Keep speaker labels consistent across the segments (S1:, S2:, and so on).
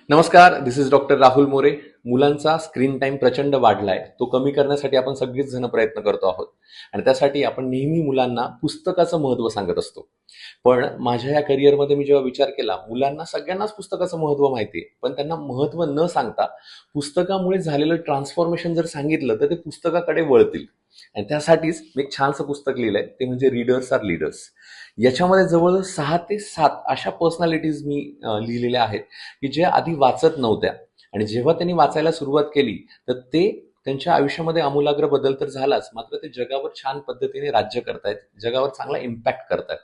S1: नमस्कार, दिस is doctor Rahul More. मुलांचा screen time प्रचंड वाढलाय. तो कमी करण्यासाठी आपण सगळेच जण प्रयत्न करतो आहोत आणि त्यासाठी आपण नेहमी मुलांना पुस्तकाचं महत्त्व सांगत असतो. पण माझ्या या करिअरमध्ये मी जेव्हा विचार केला, मुलांना सगळ्यांनाच पुस्तकाचं महत्त्व माहिती आहे, पण त्यांना महत्त्व न सांगता पुस्तकामुळे झालेलं ट्रान्सफॉर्मेशन जर सांगितलं तर ते पुस्तकाकडे वळतील. आणि त्यासाठीच मी एक छानसं पुस्तक लिहिलंय, ते म्हणजे रीडर्स आर लीडर्स. याच्यामध्ये जवळ 6 ते 7 अशा पर्सनॅलिटीज मी लिहिलेल्या आहेत की जे आधी वाचत नव्हत्या आणि जेव्हा त्यांनी वाचायला सुरुवात केली तर ते त्यांच्या आयुष्यामध्ये आमूलाग्र बदल तर झालाच, मात्र ते जगावर छान पद्धतीने राज्य करतायत, जगावर चांगला इम्पॅक्ट करतायत.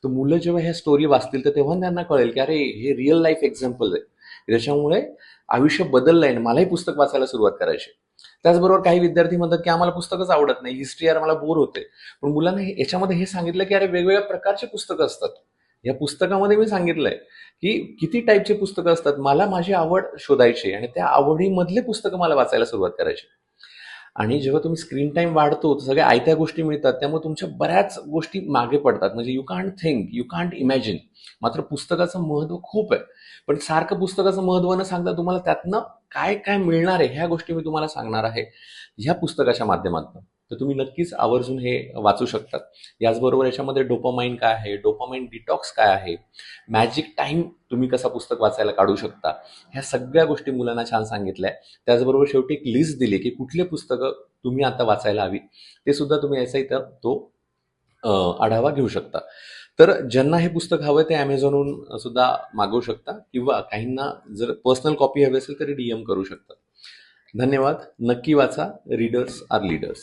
S1: तर मुलं जेव्हा ह्या स्टोरी वाचतील तर तेव्हा त्यांना कळेल की अरे हे रिअल लाईफ एक्झाम्पल आहे, त्याच्यामुळे आयुष्य बदललंय आणि मलाही पुस्तक वाचायला सुरुवात करायची. त्याचबरोबर काही विद्यार्थी म्हणतात की आम्हाला पुस्तकच आवडत नाही, हिस्ट्री यार मला बोर होते. पण मुलांना याच्यामध्ये हे सांगितलं की अरे वेगवेगळ्या प्रकारचे पुस्तकं असतात. या पुस्तकामध्ये मी सांगितलंय की किती टाईपचे पुस्तकं असतात. मला माझी आवड शोधायची आणि त्या आवडीमधले पुस्तकं मला वाचायला सुरुवात करायची. आणि जेव्हा तुम्ही स्क्रीन टाइम वाढतो तर सगळ्या आयत्या गोष्टी मिळतात, त्यामुळे तुमच्या बऱ्याच गोष्टी मागे पडतात. म्हणजे you can't think, you can't imagine. मात्र पुस्तकाचं महत्व खूप आहे. पण सारखं पुस्तकाचं महत्व न सांगता तुम्हाला त्यातनं काय काय मिळणार आहे ह्या गोष्टी मी तुम्हाला सांगणार आहे ह्या पुस्तकाच्या माध्यमातून. तर तुम्ही नक्कीच आवर्जून हे वाचू शकतात. याचबरोबर याच्यामध्ये डोपामाइन काय आहे, डोपामाइन डिटॉक्स काय आहे, मॅजिक टाइम तुम्ही कसा पुस्तक वाचायला काढू शकता, ह्या सगळ्या गोष्टी मुलांना छान सांगितल्या. त्याचबरोबर शेवटी एक लिस्ट दिली की कुठले पुस्तकं तुम्ही आता वाचायला हवी, ते सुद्धा तुम्ही याचा इथं तो आढावा घेऊ शकता. तर ज्यांना हे पुस्तक हवं ते ॲमेझॉनहून सुद्धा मागवू शकता किंवा काहींना जर पर्सनल कॉपी हवी असेल तरी DM करू शकता. धन्यवाद. नक्की वाचा. Readers are leaders.